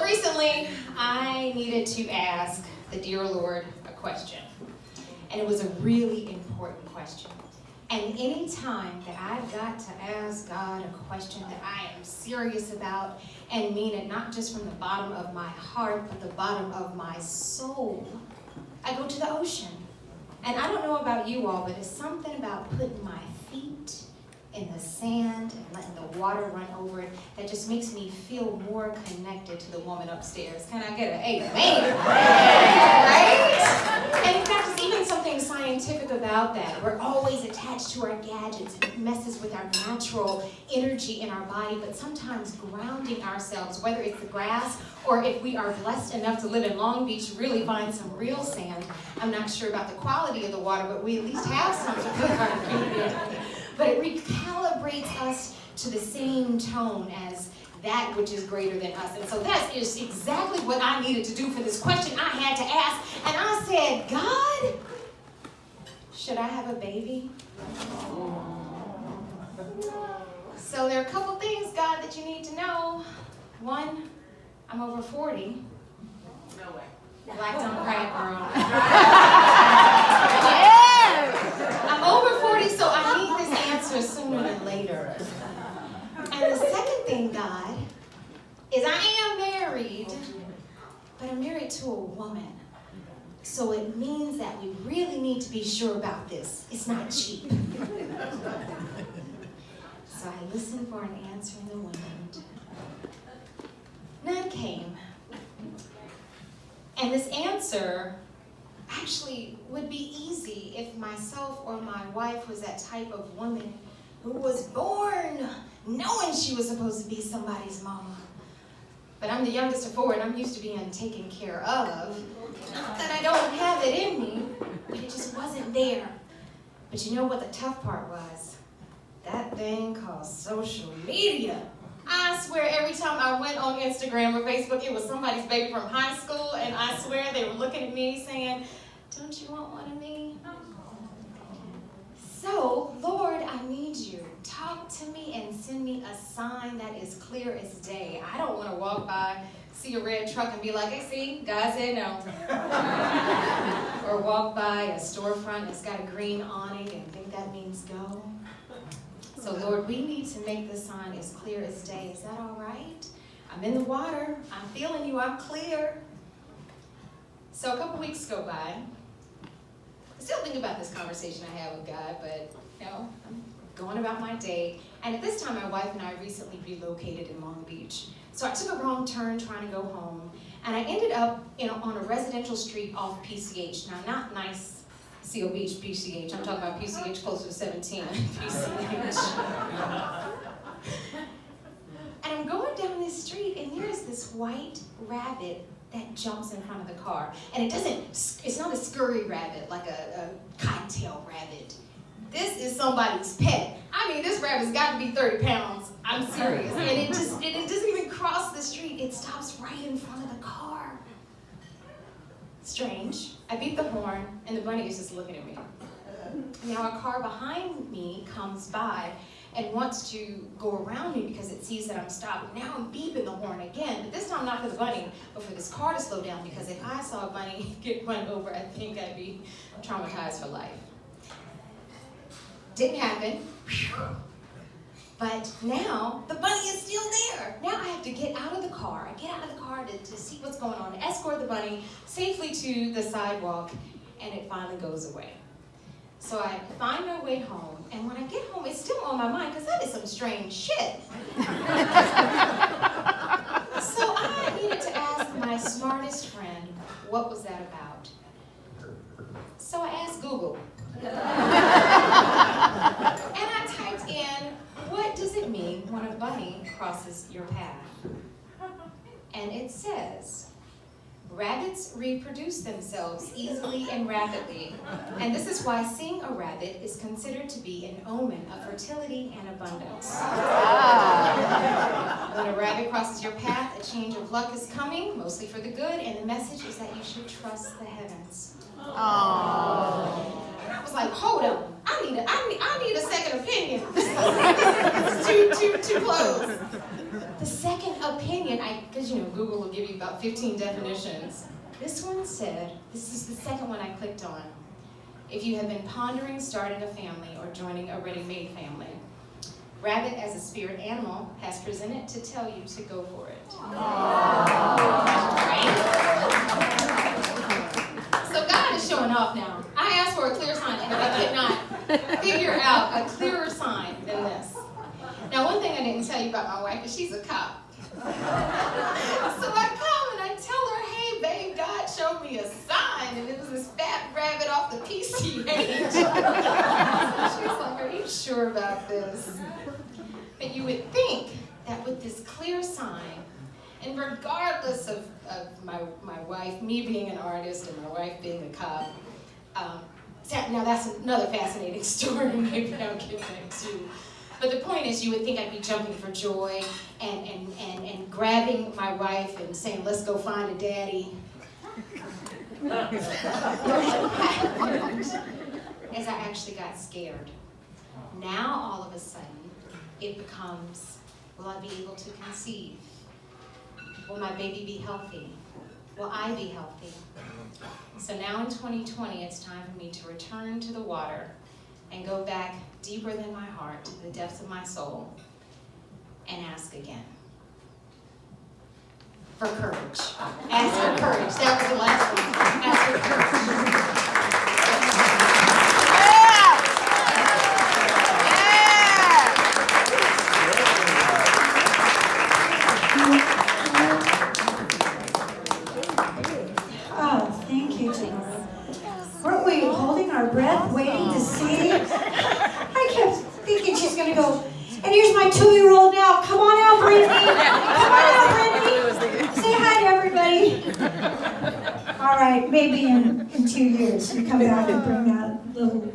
recently, I needed to ask the dear Lord a question. And it was a really important question. And any time that I've got to ask God a question that I am serious about and mean it not just from the bottom of my heart, but the bottom of my soul, I go to the ocean. And I don't know about you all, but it's something about putting my feet in the sand and letting the water run over it that just makes me feel more connected to the woman upstairs. Can I get an amen? Right? And in fact, there's even something scientific about that. We're always attached to our gadgets, and it messes with our natural energy in our body, but sometimes grounding ourselves, whether it's the grass or if we are blessed enough to live in Long Beach, really find some real sand. I'm not sure about the quality of the water, but we at least have some to put our feet in. But it recalibrates us to the same tone as that which is greater than us. And so that is exactly what I needed to do for this question I had to ask. And I said, God, should I have a baby? So there are a couple things, God, that you need to know. One, I'm over 40. No way. Black don't crack, girl. Yes! I'm over 40, so I need this answer sooner than later. And the second thing, God, is I am married, but I'm married to a woman. So it means that we really need to be sure about this. It's not cheap. So I listened for an answer in the wind. None came. And this answer actually would be easy if myself or my wife was that type of woman who was born knowing she was supposed to be somebody's mama. But I'm the youngest of four, and I'm used to being taken care of. Not that I don't have it in me, but it just wasn't there. But you know what the tough part was? That thing called social media. I swear every time I went on Instagram or Facebook, it was somebody's baby from high school, and I swear they were looking at me saying, "Don't you want one of me?" So, Lord, I need you. Talk to me and send me a sign that is clear as day. I don't want to walk by, see a red truck and be like, "Hey, see, God said no." Or walk by a storefront that's got a green awning and think that means go. So, Lord, we need to make the sign as clear as day. Is that all right? I'm in the water. I'm feeling you. I'm clear. So a couple weeks go by. I still think about this conversation I had with God, but, I'm going about my day. And at this time, my wife and I recently relocated in Long Beach. So I took a wrong turn trying to go home. And I ended up on a residential street off PCH. Now, not nice CO Beach, PCH. I'm talking about PCH closer to 17. PCH. And I'm going down this street, and there's this white rabbit that jumps in front of the car. And it's not a scurry rabbit like a cottontail rabbit. This is somebody's pet. I mean, this rabbit's got to be 30 pounds. I'm serious. And it doesn't even cross the street. It stops right in front of the car. Strange. I beat the horn, and the bunny is just looking at me. Now a car behind me comes by and wants to go around me because it sees that I'm stopped. Now I'm beeping the horn again, but this time not for the bunny, but for this car to slow down, because if I saw a bunny get run over, I think I'd be traumatized for life. Didn't happen. But now the bunny is still there. Now I have to get out of the car. I get out of the car to see what's going on, to escort the bunny safely to the sidewalk, and it finally goes away. So I find my way home, and when I get home, it's still on my mind, because that is some strange shit. So I needed to ask my smartest friend, what was that about? So I asked Google. And I typed in, what does it mean when a bunny crosses your path? And it says, rabbits reproduce themselves easily and rapidly, and this is why seeing a rabbit is considered to be an omen of fertility and abundance. When a rabbit crosses your path, a change of luck is coming, mostly for the good, and the message is that you should trust the heavens. Aww. And I was like, hold on, I need a second opinion. It's too close. The second opinion, because Google will give you about 15 definitions. This one said, this is the second one I clicked on. If you have been pondering starting a family or joining a ready-made family, rabbit as a spirit animal has presented to tell you to go for it. Right? So God is showing off now. I asked for a clear sign, and I could not figure out a clearer sign than this. Now, one thing I didn't tell you about my wife is she's a cop. So I come and I tell her, hey, babe, God showed me a sign, and it was this fat rabbit off the PCH. She's like, are you sure about this? But you would think that with this clear sign, and regardless of my wife, me being an artist and my wife being a cop, now that's another fascinating story, maybe I'll get back to. But the point is, you would think I'd be jumping for joy and grabbing my wife and saying, let's go find a daddy. As I actually got scared. Now, all of a sudden, it becomes, will I be able to conceive? Will my baby be healthy? Will I be healthy? So now in 2020, it's time for me to return to the water and go back deeper than my heart, to the depths of my soul, and ask again. For courage. Ask for courage. That was the last one. Ask for courage. Oh, thank you, Tamara. Weren't we holding our breath, waiting to see? I kept thinking she's going to go, and here's my 2-year-old now. Come on out, Brittany. Come on out, Brittany. Say hi to everybody. All right, maybe in 2 years you come back and bring that little